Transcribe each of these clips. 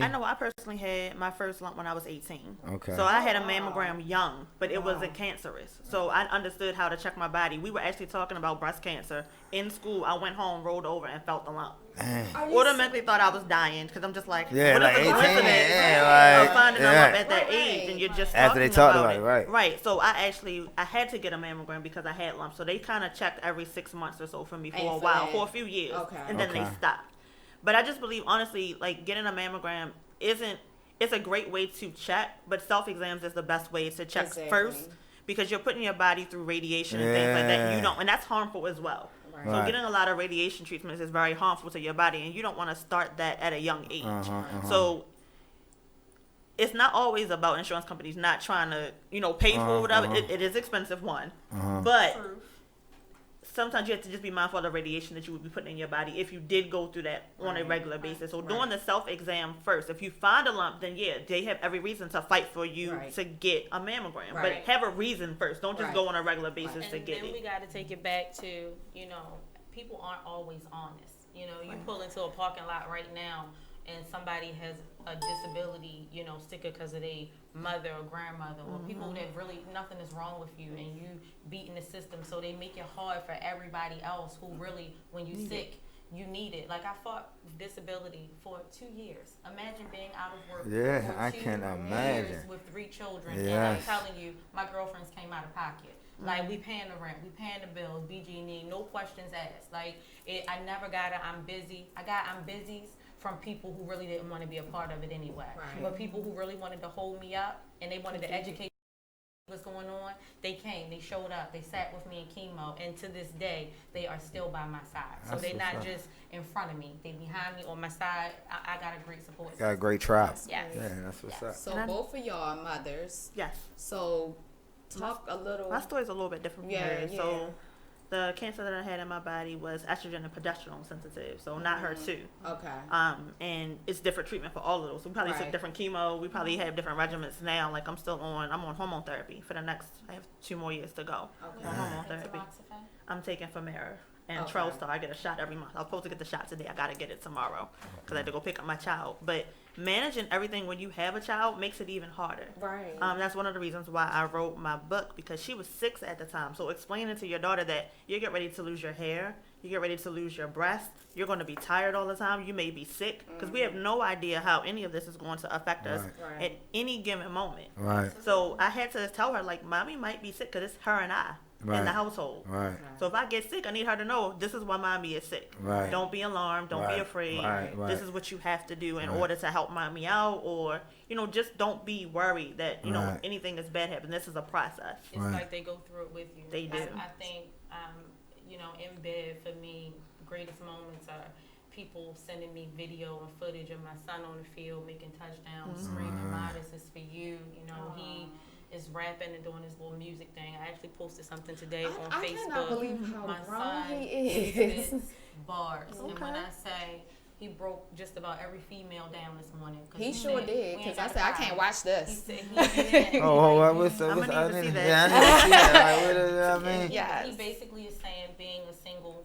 I know I personally had my first lump when I was 18. Okay. So I had a mammogram young, but it wasn't cancerous. So I understood how to check my body. We were actually talking about breast cancer in school. I went home, rolled over, and felt the lump. Dang. Automatically thought I was dying because I'm just like, Yeah, what like is the 18. coincidence Yeah, of finding a yeah. lump at that age and you're just After they talking talked about about it, right. Right. So I had to get a mammogram because I had lumps. So they kind of checked every 6 months or so for me for a while, for a few years, and then they Okay. stopped. But I just believe, honestly, like getting a mammogram isn't. It's a great way to check, but self exams is the best way to check first because you're putting your body through radiation and things like that. You don't, and that's harmful as well. Right. So getting a lot of radiation treatments is very harmful to your body, and you don't want to start that at a young age. So it's not always about insurance companies not trying to, pay for whatever. It is expensive, one, but sometimes you have to just be mindful of the radiation that you would be putting in your body if you did go through that on a regular basis. So doing the self-exam first. If you find a lump, then yeah, they have every reason to fight for you to get a mammogram. But have a reason first. Don't just go on a regular basis to get it. And then we got to take it back to, people aren't always honest. You pull into a parking lot right now and somebody has a disability, sticker because of their mother or grandmother, or people that really nothing is wrong with you, and you beating the system, so they make it hard for everybody else who really, when you sick, you need it. Like I fought disability for 2 years. Imagine being out of work. Yeah, for I 2 can years imagine. with 3 children, Yes. and I'm telling you, my girlfriends came out of pocket. Like we paying the rent, we paying the bills, BG&E, no questions asked. Like I never got it. I'm busy. I got I'm busy's from people who really didn't want to be a part of it anyway. Right. But people who really wanted to hold me up and they wanted to educate what's going on, they came, they showed up, they sat with me in chemo, and to this day, they are still by my side. So they're not just in front of me, they behind me, on my side. I got a great support system. Got a great tribe. Yes. Yeah, that's what's up. So both of y'all are mothers. Yes. So talk a little. My story's a little bit different from yours. So the cancer that I had in my body was estrogen and progesterone sensitive, so not HER2. Okay. And it's different treatment for all of those. We probably took different chemo. We probably have different regimens now. Like I'm on hormone therapy for the next. I have 2 more years to go on hormone therapy. I'm taking Femara and Trelstar. I get a shot every month. I was supposed to get the shot today. I gotta get it tomorrow because I had to go pick up my child. But managing everything when you have a child makes it even harder. Right. That's one of the reasons why I wrote my book, because she was 6 at the time. So explaining to your daughter that you get ready to lose your hair, you get ready to lose your breast, you're going to be tired all the time, you may be sick, because we have no idea how any of this is going to affect us at any given moment. Right. So I had to tell her, like, mommy might be sick because it's her and I. In the household. Right. So if I get sick, I need her to know this is why mommy is sick. Right. Don't be alarmed. Don't be afraid. Right. This is what you have to do in order to help mommy out, or just don't be worried that anything is bad happen. This is a process. It's like they go through it with you. They do. I think in bed for me, greatest moments are people sending me video and footage of my son on the field making touchdowns, screaming, "Ma, this is for you." He is rapping and doing his little music thing. I actually posted something today on Facebook. I cannot believe how my grown son he is. spits bars, and when I say he broke just about every female down this morning. He sure did, because I said I can't watch He this. said he What's I'm gonna I need to see didn't- that. Yeah, I need to see that. Like, what is that mean? Yes. He basically is saying being a single,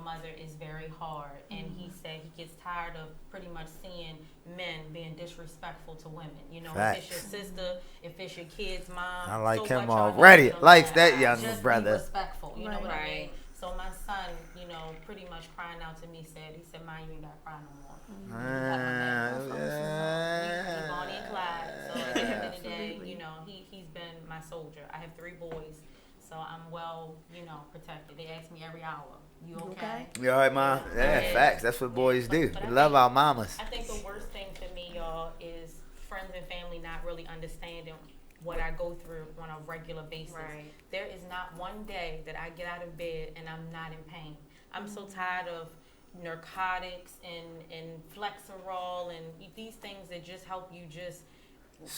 mother is very hard, and he said he gets tired of pretty much seeing men being disrespectful to women. If it's your sister, if it's your kid's mom. I like so him what y'all already. doing? Likes that young Just brother. Be respectful. You know what I mean? Right. So my son, pretty much crying out to me, he said, "Ma, you ain't got to cry no more." He Bonnie and Clyde. So at the end of the day, he's been my soldier. I have 3 boys, so I'm well, protected. They ask me every hour, "You okay?" You all right, Mom? Yeah, facts. That's what boys do. But We I love think- our mamas. I think the worst thing for me, y'all, is friends and family not really understanding what I go through on a regular basis. Right. There is not one day that I get out of bed and I'm not in pain. I'm so tired of narcotics and Flexerol and these things that just help you just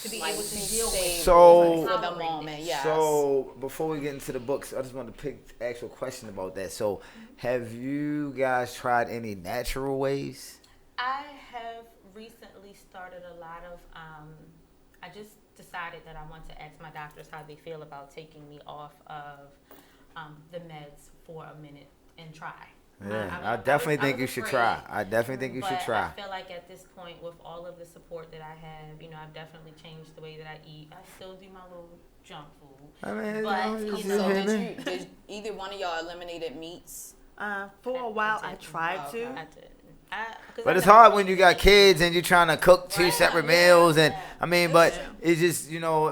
to be able to deal with So- for the moment, yes. So before we get into the books, I just want to ask you a question about that. So, have you guys tried any natural ways? I have recently started a lot of, I just decided that I want to ask my doctors how they feel about taking me off of the meds for a minute and try. Yeah, I definitely think you should try. I definitely think you should try. I feel like at this point, with all of the support that I have, I've definitely changed the way that I eat. I still do my little junk food. I mean, but So did either one of y'all eliminated meats? For a while, I tried to. I did. But it's hard when you got kids and you're trying to cook two separate meals, and but it's just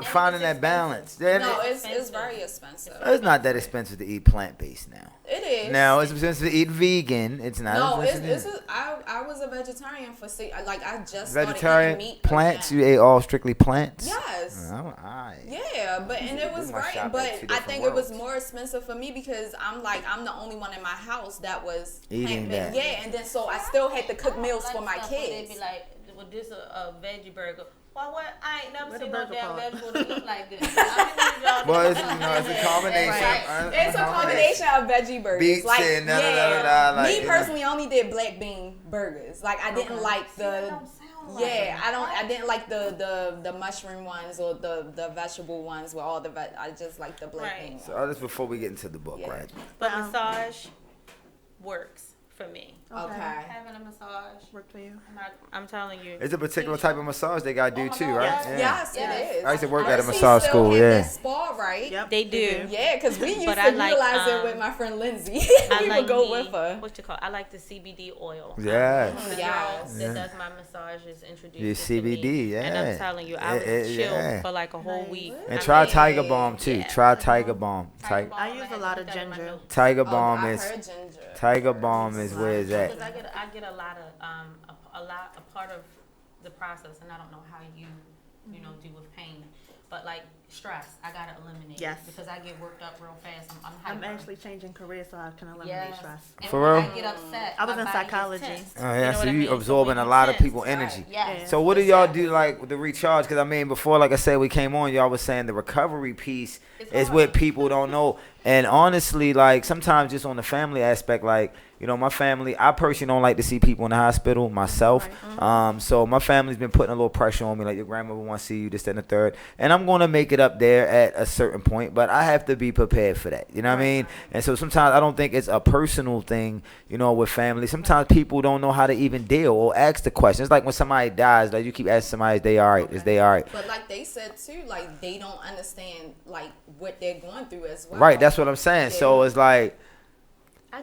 finding that balance. No, it's very expensive. It's not that expensive to eat plant based now. It is. Now it's expensive to eat vegan. It's not. No, I was a vegetarian for I just started eating meat plants. again. You ate all strictly plants. Yes. Yeah, and it was great, but I think it was more expensive for me because I'm the only one in my house that was eating that. Yeah, and then so I still had to cook meals for my kids. They'd be like, "Well, this a veggie burger." Well, what? I ain't never seen no damn vegetable that look like this. Well, it's a combination. Right. It's a combination of veggie burgers. Beets and me personally only did black bean burgers. I didn't like the. I didn't like the mushroom ones or the vegetable ones with all the I just like the black bean. So just before we get into the book, right? But massage works for me. Okay. Having a massage worked for you. I'm telling you. It's a particular type of massage they gotta do too, right? Yes, it is. I used to work at a massage school. Yeah. Spa, right? Yep, they do. Yeah, because we used to utilize it with my friend Lindsay. We would go with her. What you call? I like the CBD oil. Yeah. The girl that does my massages introduced CBD, it to me. yeah. And I'm telling you, I was chill for like a whole week. And try Tiger Balm too. Try Tiger Balm. I use a lot of ginger. Tiger Balm I is. heard ginger. Tiger Balm is where it's at. Because I get a lot of a part of the process, and I don't know how you do with pain, but stress, I gotta eliminate. Yes. Because I get worked up real fast. I'm actually changing careers so I can eliminate stress. And For when real? I get upset, I was my in body psychology. gets tense. Oh yeah, know so what I mean? you So absorbing when a you lot of tense, people's energy. Right. Yes. So what do y'all do with the recharge? Because before, like I said, we came on, y'all was saying the recovery piece is what people don't know. And honestly, sometimes just on the family aspect, my family, I personally don't like to see people in the hospital myself. Right. So my family's been putting a little pressure on me, your grandmother wants to see you, this, that, and the third. And I'm going to make it up there at a certain point, but I have to be prepared for that. You know what I mean? And so sometimes I don't think it's a personal thing, with family. Sometimes people don't know how to even deal or ask the question. It's like when somebody dies, you keep asking somebody, is they all right? Is they all right? But they said too, they don't understand, what they're going through as well. Right, that's what I'm saying. Yeah. So it's I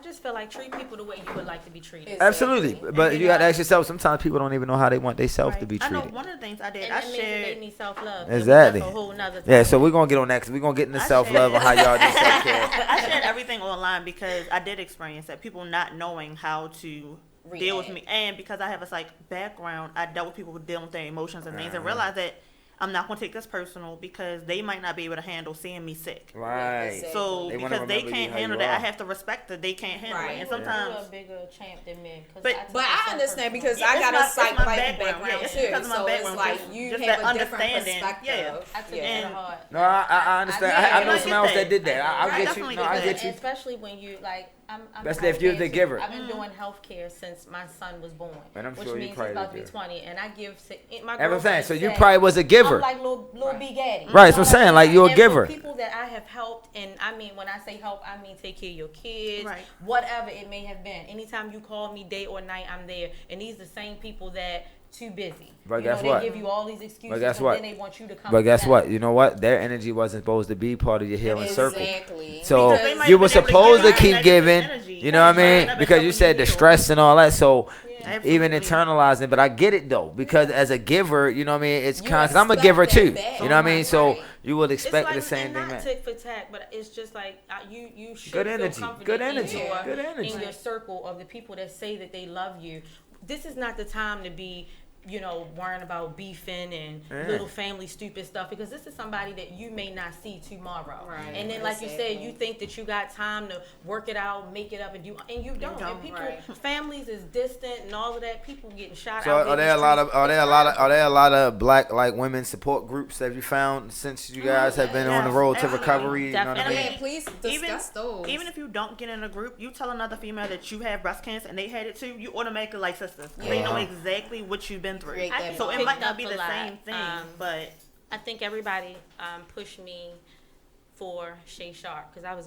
just feel treat people the way you would like to be treated. Absolutely. But you got to ask yourself, sometimes people don't even know how they want themselves to be treated. I know one of the things I did, and I shared. shared. They need self-love. Exactly. That's a whole nother yeah, so we're going to get on that because we're going to get into self-love on how y'all do self-care. I shared everything online because I did experience that, people not knowing how to deal with me. And because I have a psych background, I dealt with people dealing with their emotions and things and realized that I'm not going to take this personal because they might not be able to handle seeing me sick. Right. So because they can't handle that, I have to respect that they can't handle it. And sometimes you're a bigger champ than me. But I understand because I got a psych background too. Because of my background, you have a different perspective. Yeah. I took it to heart. No, I understand. I know someone else that did that. I get you. No, I get you. Especially when you Especially if you're the giver. I've been doing healthcare since my son was born, which means he's about to be 20, and I give my girlfriend. So you probably was a giver. I'm like little Big Daddy. Right, so I'm saying you're a giver. People that I have helped, and when I say help, I mean take care of your kids, right. Whatever it may have been. Anytime you call me day or night, I'm there, and these are the same people that too busy. But guess what? They give you all these excuses, but guess what? Then they want you to come. But guess what? You know what? Their energy wasn't supposed to be part of your healing circle. Exactly. So you were supposed to keep giving. You know what I mean? Because you said the stress and all that. So even internalizing. But I get it though, because as a giver, you know what I mean. It's kind. Cause I'm a giver too. You know what I mean? So you would expect the same thing. Not tick for tack, but it's just you should good feel energy. confident Good energy. Good energy. In your circle of the people that say that they love you. This is not the time to be worrying about beefing and little family stupid stuff, because this is somebody that you may not see tomorrow. Right. And then like you said, you think that you got time to work it out, make it up, and you don't. And people, families is distant and all of that. People getting shot out. So are there a lot of black women support groups that you found since you guys have been on the road to recovery? You know what I mean? Please discuss those. Even if you don't get in a group, you tell another female that you have breast cancer and they had it too, you automatically like sisters. They know exactly what you've been through. So it might not be the same thing, but I think everybody pushed me for Shay Sharp because I was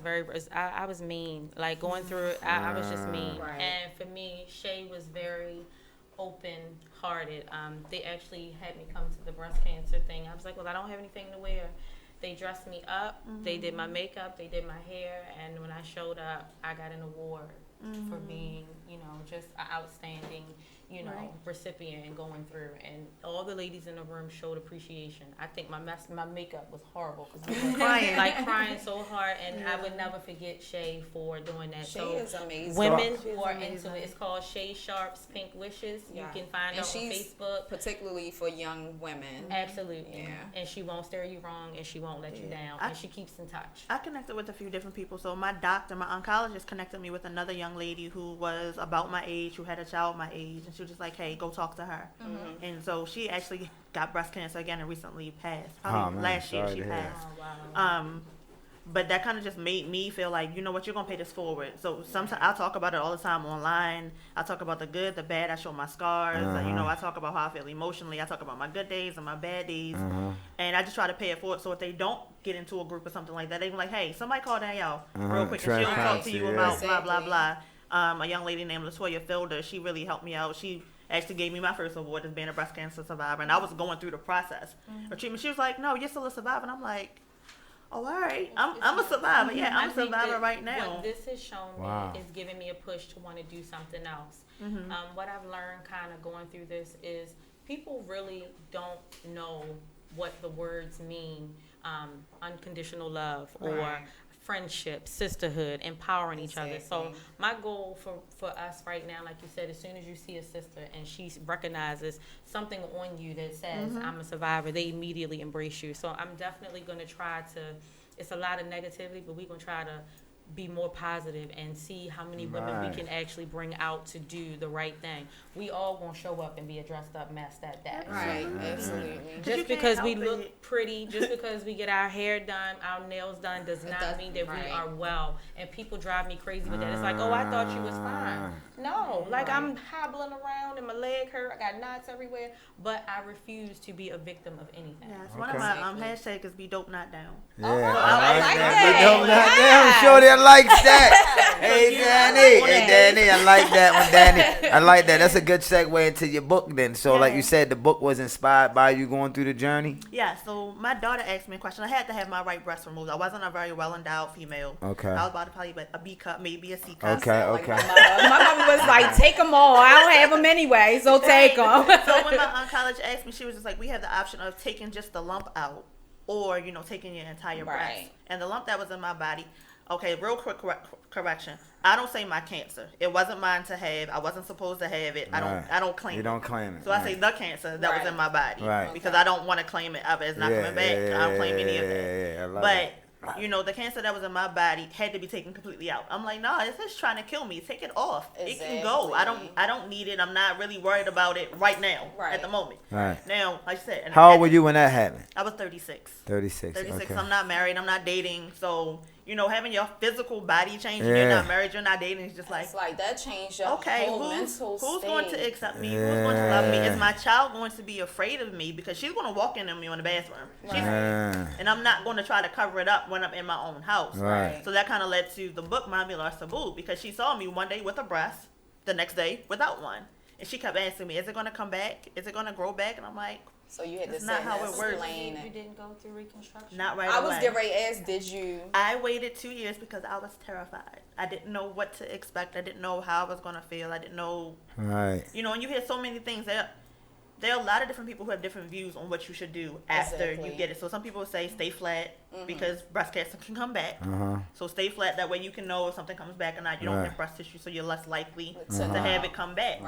I was mean. Like going through it, I was just mean. Right. And for me, Shay was very open-hearted. They actually had me come to the breast cancer thing. I was like, well, I don't have anything to wear. They dressed me up. They did my makeup. They did my hair. And when I showed up, I got an award for being, just an outstanding, recipient and going through. And all the ladies in the room showed appreciation. I think my makeup was horrible because I was crying so hard. And I would never forget Shay for doing that. Shay is amazing. Women who are into it, it's called Shay Sharp's Pink Wishes. You can find it on Facebook. Particularly for young women. Absolutely. Yeah. And she won't steer you wrong and she won't let you down. And she keeps in touch. I connected with a few different people. So my doctor, my oncologist connected me with another young lady who was about my age, who had a child my age. And she was just like, hey, go talk to her. And so she actually got breast cancer again and recently passed. Probably last year she passed. Oh, wow. But that kind of just made me feel like, you know what, you're going to pay this forward. So sometimes I talk about it all the time online. I talk about the good, the bad. I show my scars. And, I talk about how I feel emotionally. I talk about my good days and my bad days. And I just try to pay it forward. So if they don't get into a group or something like that, they be like, hey, somebody call Danielle real quick. And she'll talk to you about blah, blah, blah. A young lady named Latoya Fielder, she really helped me out. She actually gave me my first award as being a breast cancer survivor. And I was going through the process of treatment. She was like, no, you're still a survivor. And I'm like, oh, all right. I'm a survivor. Yeah, I'm a survivor right now. What this has shown me is giving me a push to want to do something else. What I've learned kind of going through this is people really don't know what the words mean, unconditional love or friendship, sisterhood, empowering each other. So my goal for us right now, like you said, as soon as you see a sister and she recognizes something on you that says, I'm a survivor, they immediately embrace you. So I'm definitely going to try to, it's a lot of negativity, but we're going to try to be more positive and see how many women we can actually bring out to do the right thing. We all gonna show up and be a dressed up mess that day. Right, absolutely. Just because we look pretty, just because we get our hair done, our nails done, does not mean that we are well. And people drive me crazy with that. It's like, oh, I thought you was fine. No, like I'm hobbling around and my leg hurt. I got knots everywhere, but I refuse to be a victim of anything. Yes, one of my hashtags is be dope not down. Yeah, I like that. Be dope not down. Shorty, I like that. Hey, Danny, I like that one, Danny. I like that. That's a good segue into your book then. So like you said, the book was inspired by you going through the journey? Yeah, so my daughter asked me a question. I had to have my right breast removed. I wasn't a very well endowed female. Okay. I was about to probably be a B cup, maybe a C cup. Okay. My mama was like, take them all. I don't have them anyway, so take them. So when my oncologist asked me, she was just like, we have the option of taking just the lump out or, taking your entire breast. And the lump that was in my body, okay, real quick correction. I don't say my cancer. It wasn't mine to have. I wasn't supposed to have it. I don't claim it. You don't claim it. So I say the cancer that was in my body. Right. Because I don't want to claim it ever. It's not coming back. I don't claim any of that. I love but that. the cancer that was in my body had to be taken completely out. I'm like, no, this is trying to kill me. Take it off. Exactly. It can go. I don't need it. I'm not really worried about it right now. At the moment. Right. Now, like I said. How old were you when that happened? I was 36. 36. Okay. I'm not married. I'm not dating. So, having your physical body change and you're not married, you're not dating, it's just like. It's like that changed your whole mental who's state. going to accept me? Who's going to love me? Is my child going to be afraid of me? Because she's going to walk into me in the bathroom. And I'm not going to try to cover it up when I'm in my own house. Right. So that kind of led to the book, Mommy Lost Taboo, because she saw me one day with a breast, the next day without one. And she kept asking me, is it going to come back? Is it going to grow back? And I'm like, so you had to not how it works. You didn't go through reconstruction? Not right away. I was getting ready to ask, did you? I waited 2 years because I was terrified. I didn't know what to expect. I didn't know how I was going to feel. I didn't know. Right. And you hear so many things. There are a lot of different people who have different views on what you should do after you get it. So some people say stay flat because breast cancer can come back. So stay flat. That way you can know if something comes back or not. You don't have breast tissue, so you're less likely to have it come back.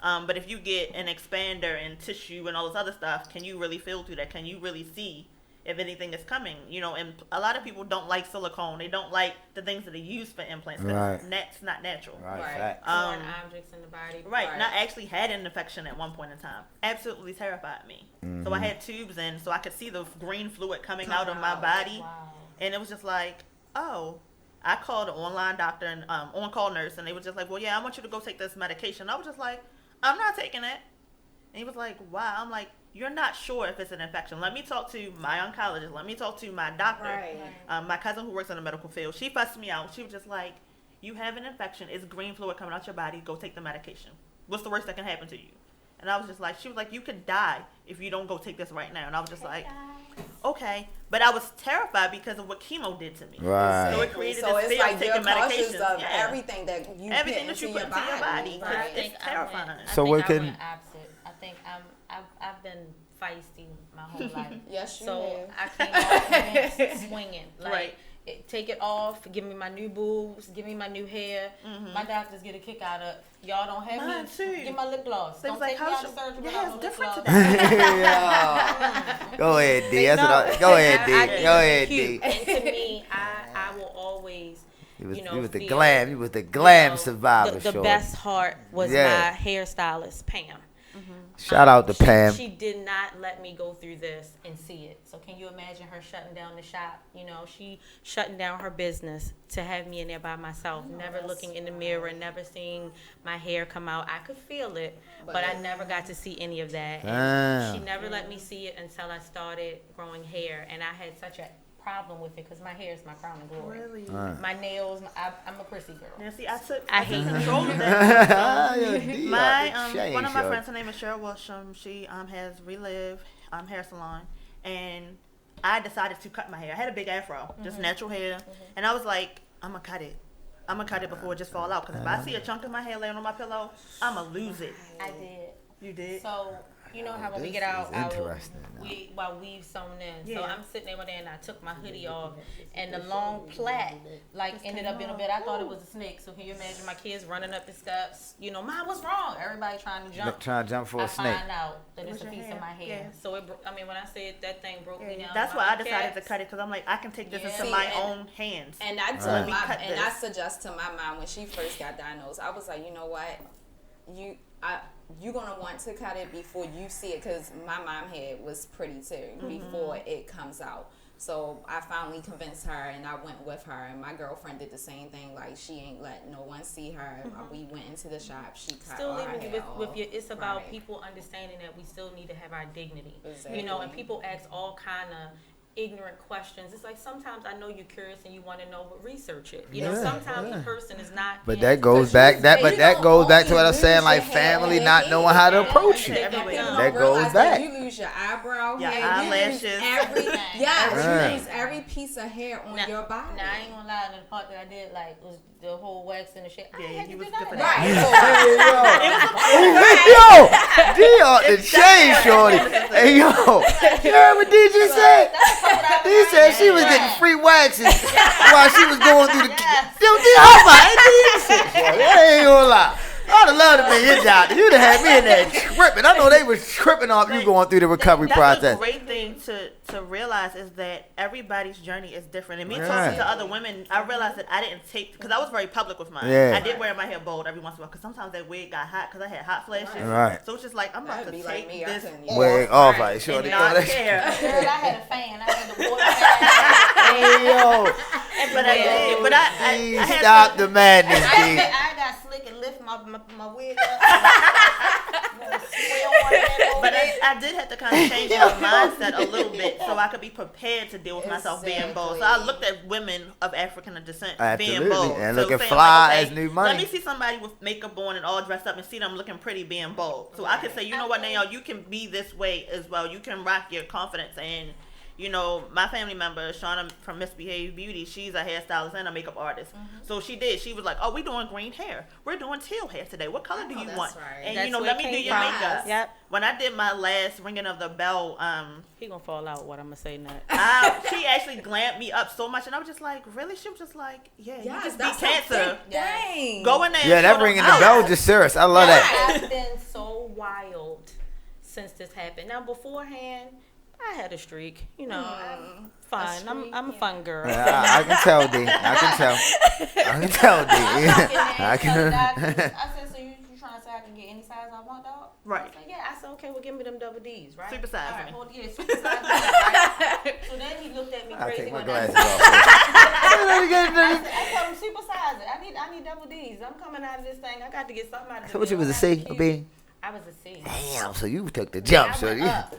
But if you get an expander and tissue and all this other stuff, can you really feel through that? Can you really see if anything is coming? And a lot of people don't like silicone. They don't like the things that they use for implants because that's not natural. Right. Foreign objects in the body. Right. And I actually had an infection at one point in time. Absolutely terrified me. So I had tubes in so I could see the green fluid coming out of my body. Wow. And it was just like, oh. I called an online doctor and on-call nurse, and they were just like, well, yeah, I want you to go take this medication. I was just like, I'm not taking it. And he was like, why? I'm like, you're not sure if it's an infection. Let me talk to my oncologist. Let me talk to my doctor. Right. My cousin who works in the medical field, she fussed me out. She was just like, you have an infection. It's green fluid coming out your body. Go take the medication. What's the worst that can happen to you? And I was just like, she was like, you could die if you don't go take this right now. And I was just like, okay. But I was terrified because of what chemo did to me. Right. So it created So this it's fear like of you're taking cautious medications. of everything that you Everything put that you into put your into your body. I It's terrifying. So I what think I can- went opposite. I think I've been feisty my whole life. Yes, you So have. I came off against swinging. Like, Right. take it off, give me my new boobs, give me my new hair. My doctors get a kick out of, y'all don't have Mine me, too. give my lip gloss. They Don't was take like, me how's out of your- surgery your without hair's no lip different gloss. Yeah. Go ahead, D. That's what I, go ahead, D. I think Go it's ahead, cute. D. And to me, I will always, You was, you know, you was the feel, glam. You was the glam you know, survivor. The shorty. best heart was Yeah. my hairstylist, Pam. Shout out to Pam. She did not let me go through this and see it. So can you imagine her shutting down the shop? You know, she shutting down her business to have me in there by myself, never looking in the mirror, never seeing my hair come out. I could feel it, but I never got to see any of that. And she never let me see it until I started growing hair, and I had such a problem with it because my hair is my crown and glory. Really? My nails, I'm a prissy girl. Now, see, I took I hate control of that. Yo, D My out the chain, one of my shorty. friends, her name is Cheryl Wilsham. She has Relive hair salon, and I decided to cut my hair. I had a big afro, just natural hair, and I was like, I'm gonna cut it. I'm gonna cut it before it just fall out. Because if I see a chunk of my hair laying on my pillow, I'm gonna lose it. I did. You did? So, you know how when we This get out, is interesting now. while we've sewn in. So Yeah. I'm sitting there one day and I took my hoodie off, and the long plait ended up in a bed. I thought it was a snake. So can you imagine my kids running up the steps? You know, Mom, what's wrong? Everybody trying to jump. Trying to jump for I a snake. find out that it's a your piece hair? of my hair. Yeah. So when I said that thing broke me down. That's my why I decided to cats, cut it because I'm like, I can take this Yeah. into See, my and- own hands. And I told Right. my Cut and I this. suggest to my mom when she first got diagnosed, I was like, you know what, you're gonna want to cut it before you see it, because my mom head was pretty too before it comes out. So I finally convinced her, and I went with her, and my girlfriend did the same thing. Like, she ain't let no one see her. We went into the shop. She cut still all her leaving you hair with off. your, it's about Right. people understanding that we still need to have our dignity. You know, and Exactly. people ask all kind of ignorant questions. It's like sometimes I know you're curious and you want to know, but research it. You know, Yeah, sometimes the person is not. But in- that goes Because back. you- That you but that don't goes back to what I only was saying. lose Like your hair family on not your knowing head. how to Yeah, approach that's it. everywhere. People That don't goes realize back. that you lose your eyebrow Your hair, you eyelashes. lose everything. Yes, Right. you lose every piece of hair on your body. Now I ain't gonna lie, the part that I did was the whole wax and the shit. I Yeah, had he to was do good for that. that. Hey, yo, Right. D off the chain, shorty. Hey, yo, you heard what D just said? D said she was getting free waxes while she was going through the. Yo, D, how about it? I ain't gonna lie. I'd have loved to be your doctor. You'd have had me in there tripping. I know they was tripping off you going through the recovery That's process. a great thing to realize is that everybody's journey is different. And me Yeah. talking to other women, I realized that I didn't take, because I was very public with mine. Yeah. I did wear my hair bold every once in a while because sometimes that wig got hot because I had hot flashes. Right. So it's just like, I'm about That'd to be like take me. I this couldn't off Wait, off, right? Sure, and they not throw that. care. Girl, I had a fan. I had the water fan. Hey, yo, But I did. But I please had stop to, the madness, D. I got slick and lift my wig up. but I did have to kind of change my mindset a little bit so I could be prepared to deal with myself being bold. So I looked at women of African descent being Absolutely. bold. And so looking saying, fly like, as new money. Let me see somebody with makeup on and all dressed up and see them looking pretty being bold. So I could say, you know what, Nayo, you can be this way as well. You can rock your confidence. And, you know, my family member, Shauna from Misbehaved Beauty, she's a hairstylist and a makeup artist. So she did. She was like, oh, we're doing green hair. We're doing teal hair today. What color do you that's want? right. And, That's you know, where let it me do came your from. makeup. Yep. When I did my last ringing of the bell, He gonna fall out. What I'm gonna say next? she actually glammed me up so much, and I was just like, really? She was just like, yeah, you Yes, just beat that's cancer. a big thing. Go in there. Yeah, and that show them ringing the out. bell just serious. I love that. I've been so wild since this happened. Now beforehand, I had a streak. You know, I'm fun. I'm a fun girl. Yeah, I can tell, D. I can tell. I can tell, D. I can. I said, so you trying to say I can get any size I want, dog? Right. I said, yeah. I said, okay, well, give me them double D's, right? Super size All right, me. hold, yeah, super size me, right? So then he looked at me I'll crazy take my when I glasses said, off. I told him super size it. I need double D's. I'm coming out of this thing. I got to get something out of So this. what you was a C, a B? I was a C. Damn, so you took the jump, I went up.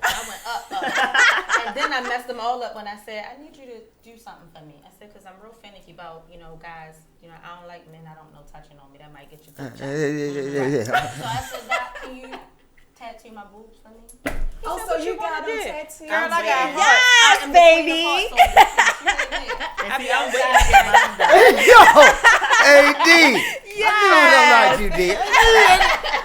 And then I messed them all up when I said, I need you to do something for me. I said, because I'm real finicky about, guys, I don't like men, I don't know, touching on me. That might get you good. So I said, Doc, can you tattoo my boobs for me? Oh, so you got them tattooed? Girl, I got yes, baby. I'm waiting to get mine done. Yo, AD. I like you, D.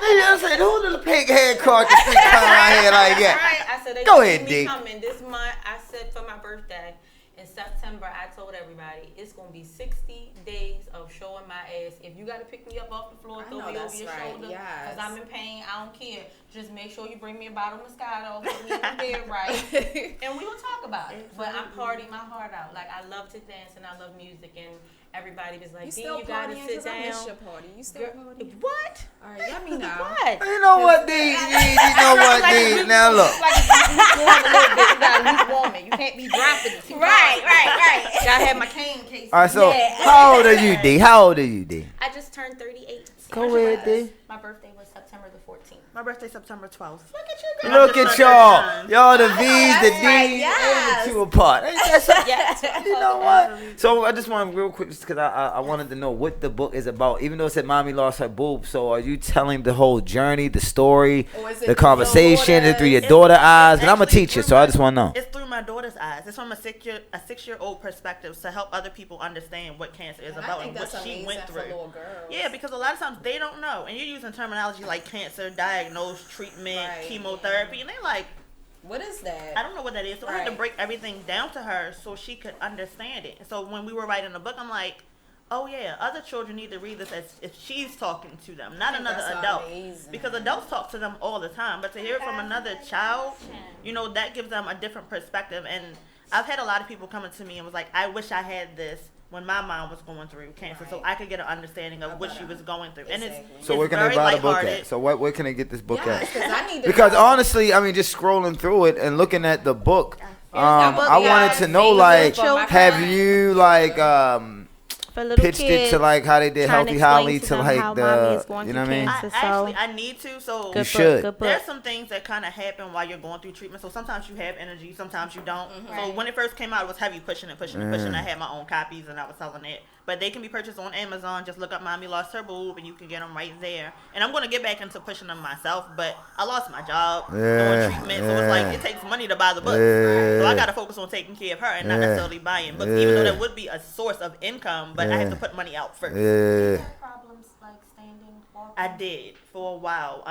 I said, who the pink hair card to speak come around here like that? Right. I said, they Go ahead, D. coming this month. I said for my birthday in September, I told everybody it's gonna be 60 days of showing my ass. If you gotta pick me up off the floor, throw me over your shoulder, because I'm in pain, I don't care. Just make sure you bring me a bottle of Moscato, put me in the bed right, and we will talk about it. But I'm partying my heart out. Like, I love to dance and I love music, and everybody was like, "D, you gotta sit down." I miss your party. You still party? What? All right, let me know. What? You know what, D? You know what, D? Now look. You can't be dropping it. Right. Gotta have my cane case. All right, so how old are you, D? How old are you, D? I just turned 38. Go ahead, D. My birthday was September the 14th. My birthday September 12th. Look at you, girl. Look at y'all. Y'all the V's, the D's, yes. and the two apart. Ain't that something? Yes. You know what? So I just want real quick, just because I wanted to know what the book is about. Even though it said mommy lost her boob, so are you telling the whole journey, the story, the conversation, through your daughter's eyes? And I'm a teacher, so I just want to know. It's through my daughter's eyes. It's from a 6-year-old perspective to help other people understand what cancer is about and what she went through. Yeah, because a lot of times they don't know, and you're using terminology like cancer, diagnosed, treatment, chemotherapy, and they're like, what is that? I don't know what that is. So I had to break everything down to her so she could understand it. So when we were writing the book, I'm like, oh yeah, other children need to read this as if she's talking to them, not another adult. Amazing. Because adults talk to them all the time, but to hear it from another child, that gives them a different perspective. And I've had a lot of people coming to me and was like, I wish I had this when my mom was going through cancer, so I could get an understanding of what she was going through. And so where can they buy the book at? So where can they get this book at? I because honestly, I mean, just scrolling through it and looking at the book, I wanted to know, like, have you pitched it to like how they did Healthy Holly to like the, you know what I mean? I need to. So you should. There's some things that kind of happen while you're going through treatment. So sometimes you have energy, sometimes you don't. So when it first came out, it was heavy pushing. I had my own copies and I was selling it. But they can be purchased on Amazon. Just look up Mommy Lost Her Boob and you can get them right there. And I'm going to get back into pushing them myself, but I lost my job doing treatment. So it's like it takes money to buy the books. So I got to focus on taking care of her and not necessarily buying books, even though that would be a source of income, but I have to put money out first. Did you have problems like standing, walking? I did for a while.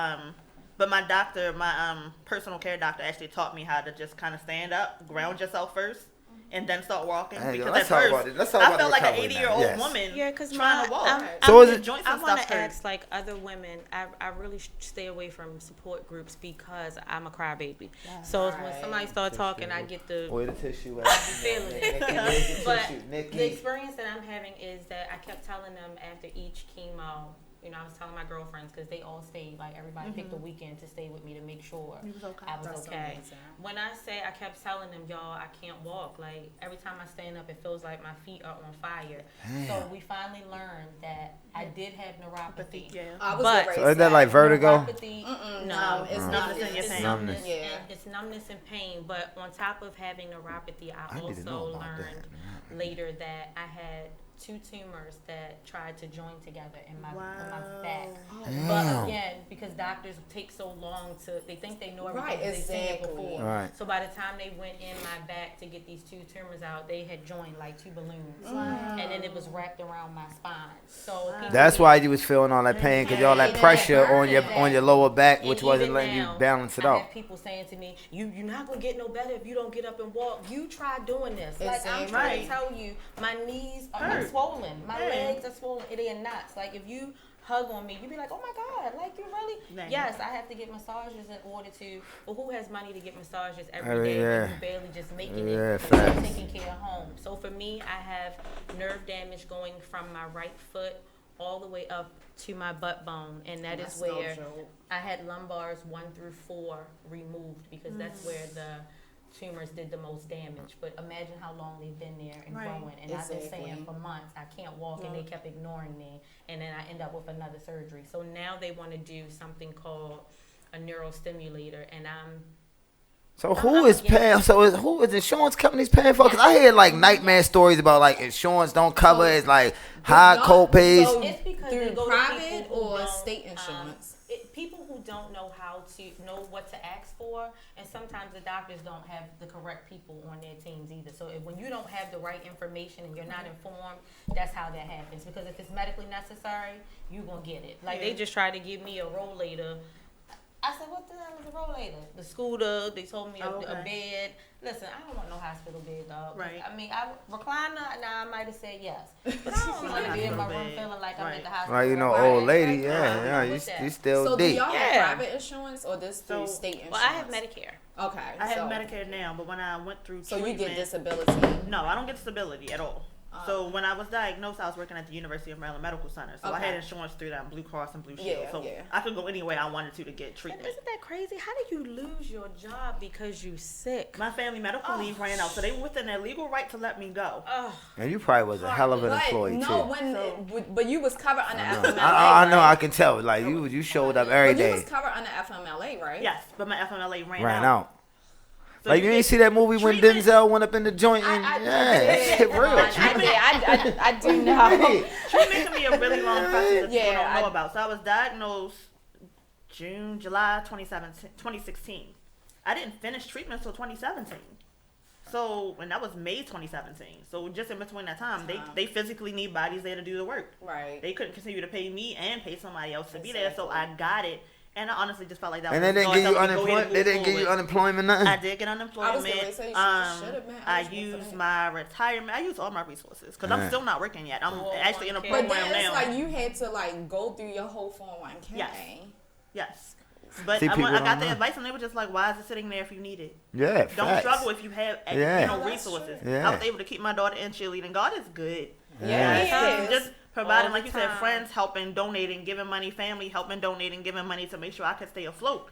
But my doctor, my personal care doctor actually taught me how to just kind of stand up, ground yourself first, and then start walking. Because at first, I felt like an 80-year-old woman trying to walk. So is it? I want to ask, like other women, I really stay away from support groups because I'm a crybaby. So when somebody starts talking, I get the... Where the tissue at? I be feeling it. But the experience that I'm having is that I kept telling them after each chemo, I was telling my girlfriends because they all stayed. Like, everybody picked a weekend to stay with me to make sure I was okay. When I say, I kept telling them, y'all, I can't walk. Like, every time I stand up, it feels like my feet are on fire. Damn. So we finally learned that I did have neuropathy. So is that like vertigo? No, it's numbness in your pain. Numbness. It's numbness and pain. But on top of having neuropathy, I also learned later that I had 2 tumors that tried to join together in my back. But again, because doctors take so long they think they know everything they seen it before. Right. So by the time they went in my back to get these 2 tumors out, they had joined like 2 balloons. And then it was wrapped around my spine. So that's why you was feeling all that pain, because all that pressure on your lower back, which wasn't letting you balance it out. I have people saying to me, you're not going to get no better if you don't get up and walk. You try doing this. Like, I'm trying to tell you, my knees are swollen. My legs are swollen. It ain't knots. Like, if you hug on me, you be like, oh my God, like, you really? Yes, I have to get massages in order to, but who has money to get massages every day when you barely just making it, taking care of home? So for me, I have nerve damage going from my right foot all the way up to my butt bone, and that's where I had lumbars 1 through 4 removed, because that's where the tumors did the most damage. But imagine how long they've been there and growing. And I've been saying for months, I can't walk, and they kept ignoring me. And then I end up with another surgery. So now they want to do something called a neurostimulator, and So who is paying? So who is insurance companies paying for? Because I hear like nightmare stories about like insurance don't cover. It's like high co-pays. So it's because through they go private to people who or don't, state insurance. People who don't know how to know what to ask for, and sometimes the doctors don't have the correct people on their teams either. So when you don't have the right information and you're not informed, that's how that happens. Because if it's medically necessary, you're gonna get it. Like they just tried to give me a rollator. I said, what the hell is a rollator? The scooter, they told me a bed. Listen, I don't want no hospital bed, dog. Right. I mean, recliner, now I might have said yes. But I don't want to be in my room feeling like I'm at the hospital. Right, you know, old lady, you still So deep. do y'all have private insurance or this through So- state insurance? Well, I have Medicare. Okay. I have Medicare now, but when I went through So treatment, you get disability? No, I don't get disability at all. So when I was diagnosed, I was working at the University of Maryland Medical Center. So I had insurance through that, Blue Cross and Blue Shield. So I could go anywhere I wanted to get treatment. Isn't that crazy? How do you lose your job because you sick? My family medical leave ran out, so they were within their legal right to let me go. And you probably was a hell of an employee too. But you was covered under FMLA. I know, I can tell. Like you showed up every But you day. was covered under FMLA, right? Yes, but my FMLA ran Ran out. out. So like you ain't see that movie when treatment- Denzel went up in the joint and that shit real. I do know. Treatment can be a really long process that people Yeah, don't know about. So I was diagnosed July 2016. I didn't finish treatment until 2017. So, and that was May 2017. So just in between that time, they physically need bodies there to do the work. Right. They couldn't continue to pay me and pay somebody else to be there. So I got it. And I honestly just felt like that And was they didn't give you unemployment. They didn't give you unemployment, nothing. I did get unemployment. I was gonna say you should have been I eligible for used that. my retirement. I used all my resources because I'm still not working yet. I'm actually in a But program then it's now. like you had to like go through your whole 401k. Yes. But See, I people got don't the know. advice and they were just like, why is it sitting there if you need it? Yeah, Don't facts. struggle if you have resources. Yeah. I was able to keep my daughter in cheerleading. God is good. Yeah, Just providing, All like the you said, time. friends helping, donating, giving money, family helping, donating, giving money to make sure I could stay afloat.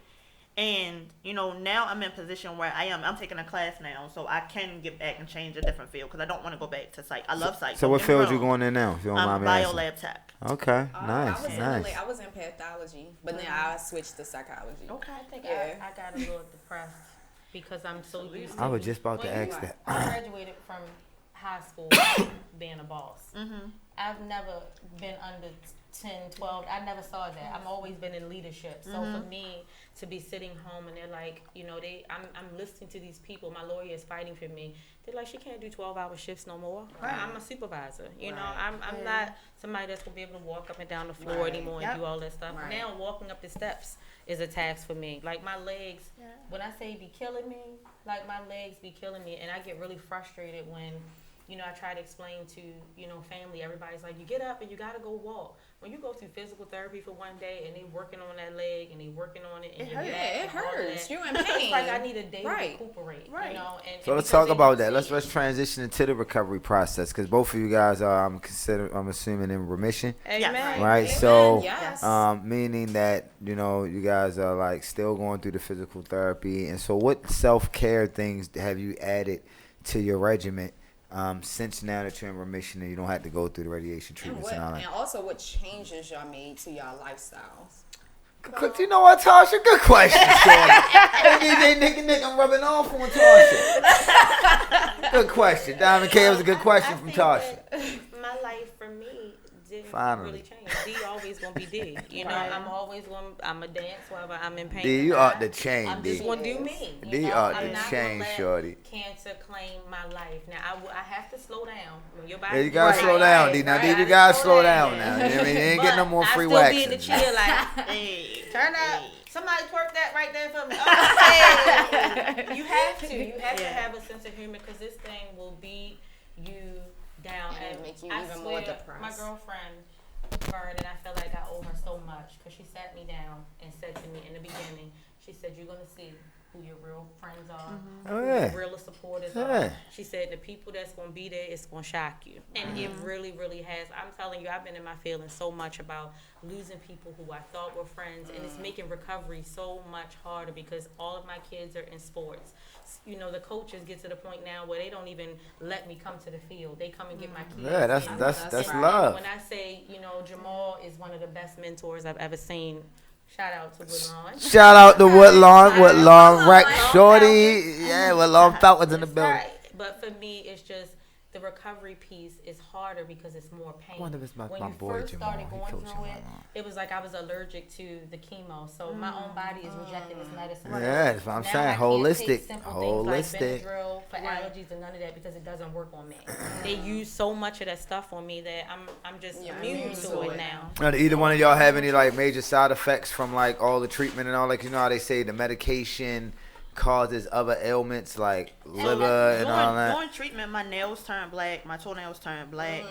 And, now I'm in a position where I'm taking a class now, so I can get back and change a different field because I don't want to go back to psych. I love psych. So what field you going in now? If you don't I'm mind me asking. biolab tech. Okay, I nice, was nice. I was in pathology, but then I switched to psychology. Okay. I think Yeah. I got a little depressed because I'm so used to I was just about to Well, ask that. I graduated from high school being a boss. Mm-hmm. I've never been under 10, 12. I never saw that. I've always been in leadership. So for me to be sitting home and they're like, I'm listening to these people. My lawyer is fighting for me. They're like, she can't do 12-hour shifts no more. Right. I'm a supervisor. I'm not somebody that's gonna be able to walk up and down the floor anymore and do all that stuff. Right. Now walking up the steps is a task for me. Like my legs, when I say be killing me, like my legs be killing me, and I get really frustrated when. I try to explain to, family, everybody's like, you get up and you got to go walk. When you go through physical therapy for one day and they working on that leg and they working on it. And It hurts. You in pain. It's like I need a day to recuperate, Right. And So let's talk about that. Let's transition into the recovery process because both of you guys are, I'm assuming, in remission. Amen. Right. Amen. So, Yes. meaning that you guys are like still going through the physical therapy, and so what self-care things have you added to your regimen? Since now that you're in remission and you don't have to go through the radiation treatments and all that. And also what changes y'all made to y'all lifestyles? You know what, Tasha? Good question, Nick, I'm rubbing off on Tasha. Good question. Diamond K was a good question from Tasha. My life for me didn't Finally. really change. D always gonna be D. I'm a dance whether I'm in pain. D, or you not. ought to change, I'm D. just gonna do me. D ought I'm to not change, gonna let shorty. Cancer claim my life. Now I have to slow down. When your body Yeah, you gotta slow down, D. Now, D, you gotta slow down now. You know what I mean? You ain't getting no more free I still be waxing. in the chair like, Hey, turn up. Somebody twerk that right there for me. Okay. You have to. You have to have a sense of humor because this thing will beat you down And and make you I even swear, more depressed. My girlfriend, Vern, and I feel like I owe her so much because she sat me down and said to me in the beginning, she said, "You're gonna see who your real friends are, Oh, who yeah. your real supporters Yeah. are." She said, "The people that's gonna be there, it's gonna shock you," and it really, really has. I'm telling you, I've been in my feelings so much about losing people who I thought were friends, and it's making recovery so much harder because all of my kids are in sports. The coaches get to the point now where they don't even let me come to the field. They come and get my kids. Yeah, that's And love. when I say, Jamal is one of the best mentors I've ever seen. Shout out to Woodlawn. Shout out to Woodlawn, Rex Woodlawn Shorty. Yeah, Woodlawn Falcons in the That's building. right. But for me, it's just the recovery piece is harder because it's more pain. I wonder if it's my when you boy first Jamal. started He going coached through him it, along. it was like I was allergic to the chemo, so my own body is rejecting this medicine. Yeah, that's what I'm Now saying. I can't take Holistic. simple things like Holistic. Benadryl for allergies and none of that because it doesn't work on me. They use so much of that stuff on me that I'm just immune to it now. Now, do either one of y'all have any like major side effects from like all the treatment and all? Like, you know how they say the medication causes other ailments like liver and all that? During treatment, my nails turned black, my toenails turned black,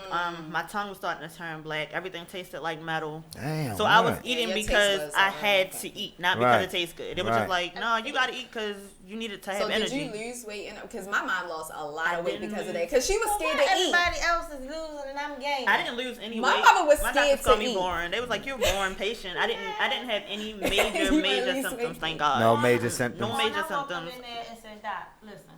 my tongue was starting to turn black, everything tasted like metal. Damn. So I was right. eating your taste because buds I are had to eat, not because Right. it tastes good. It was Right. just like, no, you gotta eat because you needed to have So energy. did you lose weight? Because my mom lost a lot I of weight didn't because of lose- that. Because she was scared to eat. Everybody else is losing and I'm gaining. I didn't lose any My weight. mama was My scared doctors called to me eat. boring. They was like, you're a boring patient. I didn't have any major You major released symptoms. weight. Thank God. No major symptoms. No major I woke up symptoms. in there and said, Doc, listen,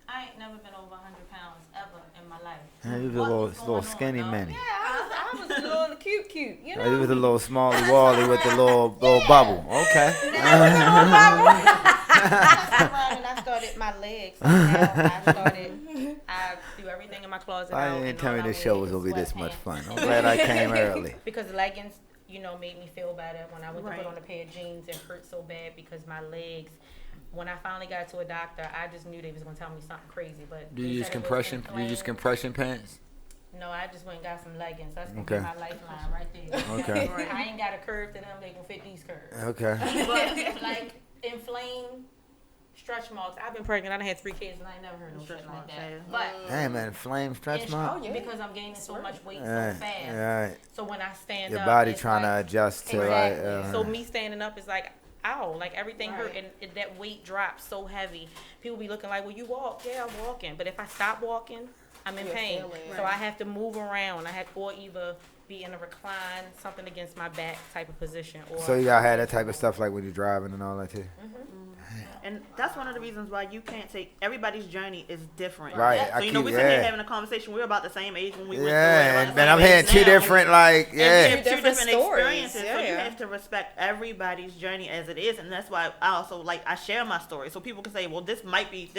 I ain't never been over 100 pounds ever in my life. Yeah, you was a What little, was little going on, skinny dog? man. Yeah, I was a little cute, you know? You was a little smally wally with the little bubble. Okay. And I started my legs. So now I do everything in my closet. I out, didn't and tell all me I this wear show was is gonna be this much sweatpants. fun. I'm glad I came early. Because the leggings, made me feel better. When I went to Right. put on a pair of jeans, it hurt so bad because my legs. When I finally got to a doctor, I just knew they was gonna tell me something crazy. But Do they you use said it was compression? Do you use inflamed. compression pants? No, I just went and got some leggings. That's gonna Okay. be my lifeline right there. Okay. Right. I ain't got a curve to them. They gonna fit these curves. Okay. But like inflamed stretch marks. I've been pregnant. I done had 3 kids and I ain't never heard no Stretch shit like marks, that. yeah. But Hey man, flame stretch mark. because I'm gaining so much weight so Right. fast. Right. So when I stand Your up, body it's trying like, to adjust to exactly. like. So me standing up is like, ow, like everything hurt, Right. and that weight drops so heavy. People be looking like, well, you walk, yeah, I'm walking, but if I stop walking, I'm in You'll pain. feel it. So I have to move around. Or either be in a recline, something against my back type of position. Or So you gotta have that type of stuff like when you're driving and all that too. And that's one of the reasons why you can't take everybody's journey is different. Right, So I you know, keep- we sitting here yeah. having a conversation. We're about the same age when we went through it. Yeah, about and the I'm same hearing age two now. different like And we yeah. have two Different different stories, experiences, so you yeah. have to respect everybody's journey as it is, and that's why I also I share my story, so people can say, well, this might be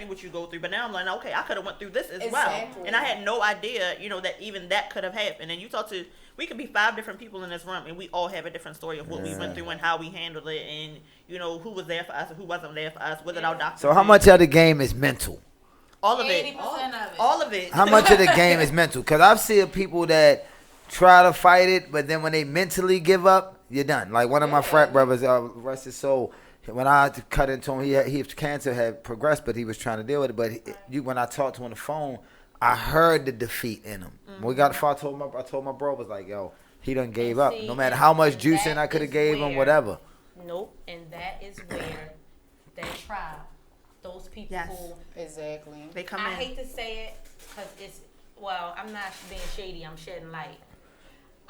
what you go through, but now I'm like, okay, I could have went through this as well, Exactly. and I had no idea, that even that could have happened. And you talk to, we could be 5 different people in this room, and we all have a different story of what we went through and how we handled it, and who was there for us and who wasn't there for us, whether our doctor. So how much of the game is mental? All of 80% it. of it. All of it. How much of the game is mental? Because I've seen people that try to fight it, but then when they mentally give up, you're done. Like one of my frat brothers, rest his soul. When I cut into him, he cancer had progressed, but he was trying to deal with it. But when I talked to him on the phone, I heard the defeat in him. When we got the phone, I told my bro, was like, yo, he done gave up. see, No matter how much and juicing that I could have is gave him, where- whatever. Nope, and that is where that tribe, those people Yes. who Exactly. They come I in. hate to say it because I'm not being shady, I'm shedding light.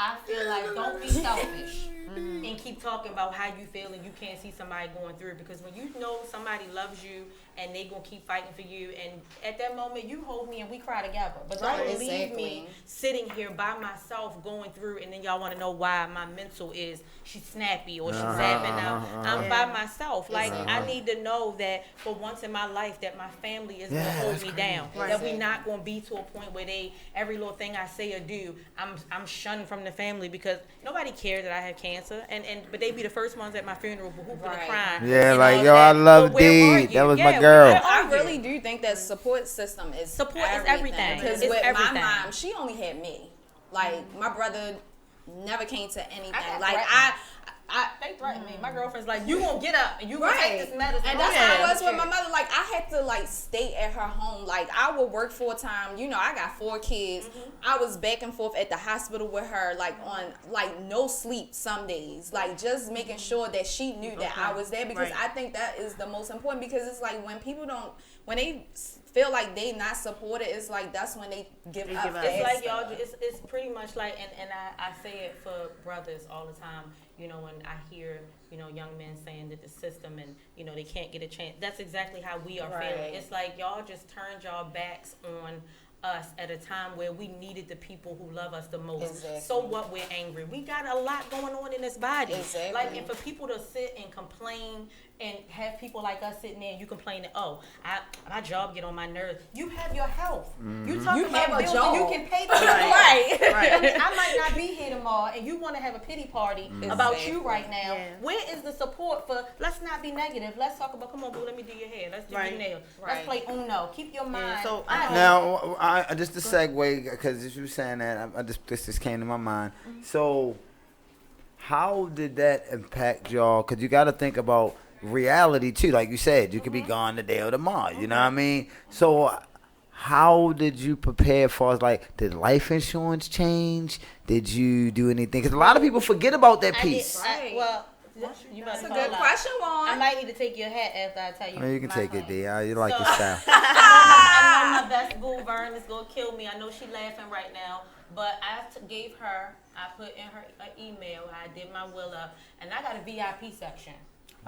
I feel like don't be selfish and keep talking about how you feel and you can't see somebody going through it, because when you know somebody loves you and they gonna keep fighting for you, and at that moment you hold me and we cry together, but don't Right. leave Exactly. me sitting here by myself going through, and then y'all want to know why my mental is she's snappy or she's zapping out. I'm by myself. Like I need to know that for once in my life that my family is gonna hold me down. That we not gonna be to a point where every little thing I say or do, I'm shunned from the family, because nobody cares that I have cancer, but they be the first ones at my funeral whooping and Right. crying. Yeah, and like, all yo, that. I love But where are Dee. you? That was my Yeah, girl. where I are you? really do think that support system is Support is everything. Because It's with everything. my mom, she only had me. Like my brother never came to anything. got Like threatened. I They threatened me. My girlfriend's like, you gonna get up and you gonna take this medicine. And that's Yeah. how it was with my mother. Like I had to stay at her home. Like I would work full time. I got 4 kids. I was back and forth at the hospital with her, on no sleep some days. Like just making sure that she knew that I was there, because Right. I think that is the most important, because it's like when people when they feel like they not supported, it's like that's when they give up. give up. It's like faster. y'all. It's pretty much like, and I say it for brothers all the time. When I hear young men saying that the system and they can't get a chance. That's exactly how we are feeling. Right. It's like y'all just turned y'all backs on us at a time where we needed the people who love us the most. Exactly. So what, we're angry. We got a lot going on in this body. Exactly. Like, and for people to sit and complain and have people like us sitting there and you complaining, oh, my job get on my nerves. You have your health. You talking about bills and you can pay the bills. Right. I mean, I might not be here tomorrow and you want to have a pity party about you right now. Yeah. Where is the support for, let's not be negative. Let's talk about, come on, boo, let me do your hair. Let's do your nails. Let's play Uno. Keep your mind. So Now, just to segue, because you were saying that, this just came to my mind. So, how did that impact y'all? Because you got to think about reality too. Like you said, you could be gone today or tomorrow. You know what I mean? So, how did you prepare for us? Like, did life insurance change? Did you do anything? Because a lot of people forget about that piece. That's a good question, Juan. I might need to take your hat after I tell you. Oh, you can take it, D. You like So- your style. I know my best boo, Vern, is going to kill me. I know she's laughing right now. But I gave her, I put in her email, I did my will up, and I got a VIP section.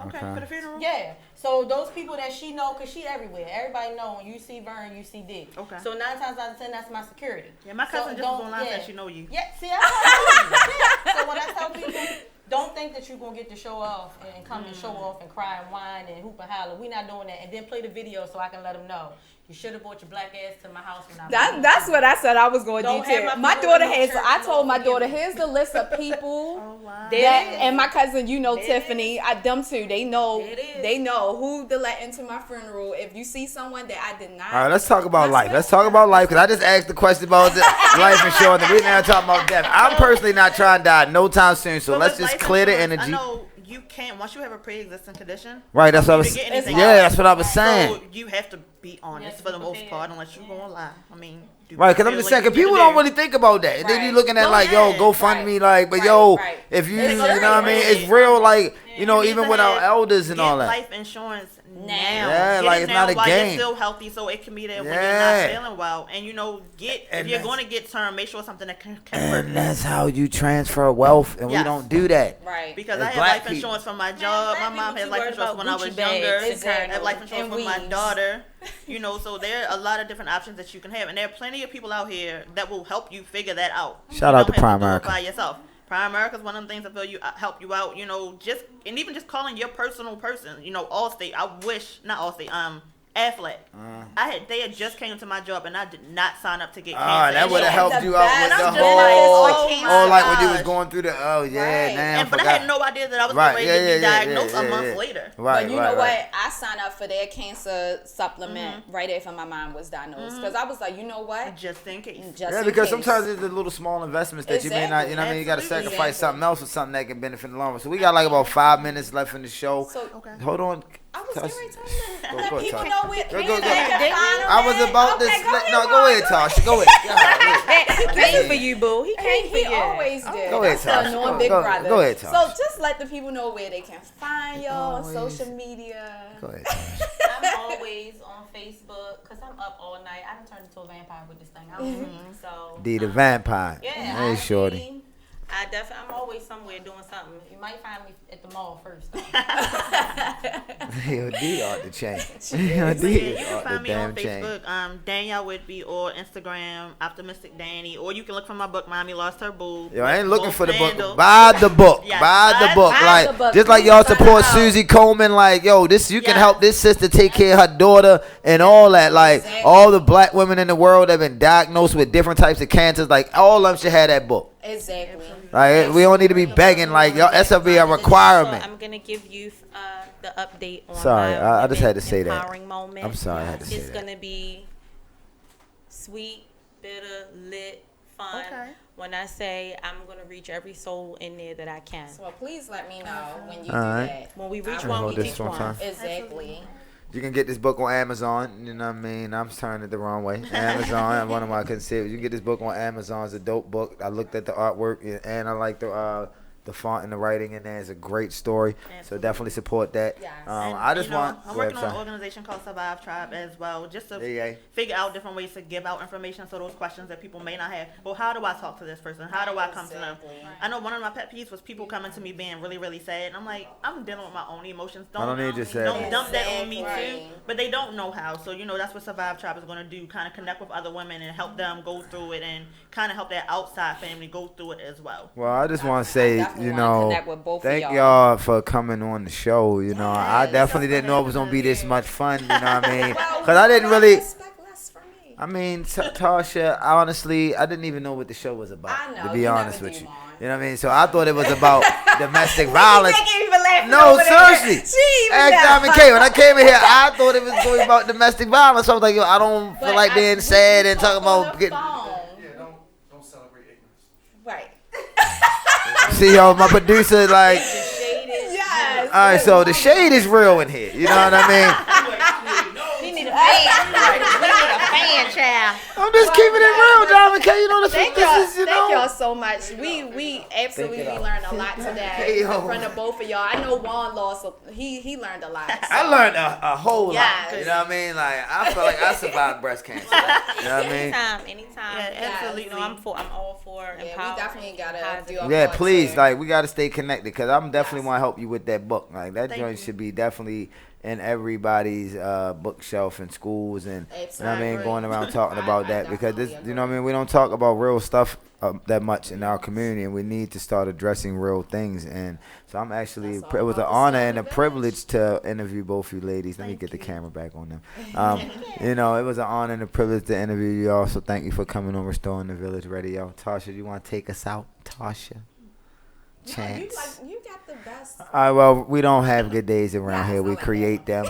Okay, Okay. for the funeral. Yeah. So those people that she know, because she everywhere. Everybody know when you see Vern, you see Dick. Okay. So 9 times out of 10, that's my security. Yeah, my cousin just was don't- online said she know you. Yeah, see, I So when I tell people, don't think that you're going to get to show off and come and show off and cry and whine and hoop and holler. We not doing that. And then play the video so I can let them know. You should have brought your black ass to my house when I was That's what I said I was going to Don't detail. have My my people daughter in the has. church I who told my don't forgive daughter, me. here's the list of people Oh wow. that, and my cousin, you know, There it Tiffany. Them two, they know. There it is. They know who to let into my funeral. If you see someone that I did not. All right, let's talk about mess life. with, Let's talk about life, because I just asked the question about the life insurance. We now talking about death. I'm personally not trying to die no time soon, so But let's with just life clear the insurance, energy. I know you can't, once you have a pre-existing condition. Right, that's what I you was. can get Yeah, anything that's what I was saying. So you have to be honest Yes, for the be most prepared. part, unless you're gonna lie. I mean, do Right, because I'm feel just like saying, you 'cause need people to don't do. really think about that. And then you Right. looking at Oh, like, yo, yeah. GoFundMe, like, but Right. yo, Right. if you, It's you know what I mean, serious. it's real, like, you know, You need even to with our have- elders and get all that. life insurance now. Yeah, Get like, it it's now not a while game. you're still healthy, so it can be there when Yeah. you're not feeling well. And you know, if And you're that's- going to get term, make sure it's something that can convert. And that's how you transfer wealth, and we Yes. don't do that. Right. Because As I had black life people. insurance from my job. black My mom people had too life worried insurance about when I was Gucci bags younger. and Exactly. I had life insurance And for my weaves. daughter. You know, so there are a lot of different options that you can have, and there are plenty of people out here that will help you figure that out. Shout You out to don't have Prime do it America. by yourself. Prime America is one of the things that feel you help you out. You know, just and even just calling your personal person. You know, Allstate. I wish not Allstate. Aflac. They had just came to my job and I did not sign up to get cancer. That would have insurance. helped you out with best. the I'm just like, whole, oh like when you my was gosh. going through the, Right. now But I had no idea that I was Right, ready yeah, to be yeah, yeah, diagnosed yeah, a month yeah. later. Right, But you right, know right. what? I signed up for their cancer supplement right after my mom was diagnosed. Because I was like, you know what? Just in case. Just Yeah, in because case. sometimes it's the little small investments that you may not, you know what I mean? You got to Exactly. sacrifice Exactly. something else for something that can benefit in the long run. So we got like about 5 minutes left in the show. So Hold on. I was Tosh. getting ready to Go, let go, people Tosh. know where Go, where go, they go. can find I was them. about to. Okay, No, go ahead, Tasha. Go ahead. This is for you, boo. He came for He you. always did. Go ahead, That's Tasha. the annoying Go- big go- brother. go ahead, So Tasha. just let the people know where they can find y'all on Always. social media. Go ahead, Tasha. I'm always on Facebook because I'm up all night. I done turned into a vampire with this thing. I don't so D the vampire. yeah, Hey, shorty. I'm always somewhere doing something. You might find me at the mall first. Yo, D ought to change. So Yo, yeah, D you is can ought to find me on damn change. Facebook, Danielle Whitby, or Instagram, Optimistic Danny, or you can look for my book, Mommy Lost Her Boo. Yo, I ain't looking Both for the book. handles. Buy the book. Yes, Buy the buy- book. buy Like the book. just like y'all Please buy support it out. Susie Coleman. Like yo, this you can Yes. help this sister take care of her daughter and all that. Like Exactly. all the black women in the world that have been diagnosed with different types of cancers. Like all of them should have that book. Exactly. Like we don't need to be begging. Like y'all, that's gonna be a requirement. I'm gonna give you the update on. Sorry, my I just had to say that. empowering moment. I'm sorry, I had to say It's that. gonna be sweet, bitter, lit, fun. Okay. When I say I'm gonna reach every soul in there that I can. So please let me know when you All do right. that. When we reach I one, hold we this teach one one. time. Exactly. You can get this book on Amazon. You know what I mean? I'm turning it the wrong way. Amazon. One of my consider. You can get this book on Amazon. It's a dope book. I looked at the artwork and I like the the font and the writing in there is a great story. So definitely support that. Yes. I just want. I'm working on an organization called Survive Tribe as well, just to figure out different ways to give out information. So those questions that people may not have. Well, how do I talk to this person? How do I come to them? I know one of my pet peeves was people coming to me being really, really sad, and I'm like, I'm dealing with my own emotions. Don't dump that on me too. But they don't know how. So that's what Survive Tribe is going to do. Kind of connect with other women and help them go through it, and kind of help their outside family go through it as well. Well, I just want to say, thank y'all for coming on the show. I definitely didn't know it was gonna be this much fun. You know what I mean? Because I didn't really. I mean, Tasha, honestly, I didn't even know what the show was about. To be honest with you. You know what I mean? So I thought it was about domestic violence. No, seriously. Ask K. When I came in here, I thought it was going about domestic violence. So I was like, I don't feel like being sad and talking about getting. Don't celebrate ignorance. Right. See, my producer, like. Yes. All right, so the shade is real in here. You know what I mean? We need a fan. We need a fan, child. I'm just keeping it real, Diamond K. Thank y'all so much. We absolutely learned a lot today from the both of y'all. I know Juan lost. He learned a lot. So. I learned a whole lot. You know what I mean? Like I feel like I survived breast cancer. You know what I mean? Anytime. Yeah, absolutely. I'm all for empowerment. Yeah, we definitely gotta do. Yeah, please. Like we gotta stay connected because I'm definitely want to help you with that book. Like that joint should be definitely in everybody's bookshelf in schools and you know what I mean, going around talking about that because this, you know what I mean, we don't talk about real stuff that much in our community, and we need to start addressing real things. And so I'm actually, it was an honor and a privilege to interview both you ladies. Let me get the camera back on them. It was an honor and a privilege to interview you all. So thank you for coming on Restoring the Village Radio. Tasha, you want to take us out, Tasha? Chance. You got the best. Well, we don't have good days around here. We create them.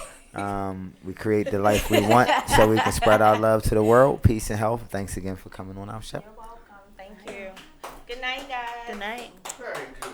We create the life we want so we can spread our love to the world. Peace and health. Thanks again for coming on our show. You're welcome. Thank you. Good night, guys. Good night. Very good.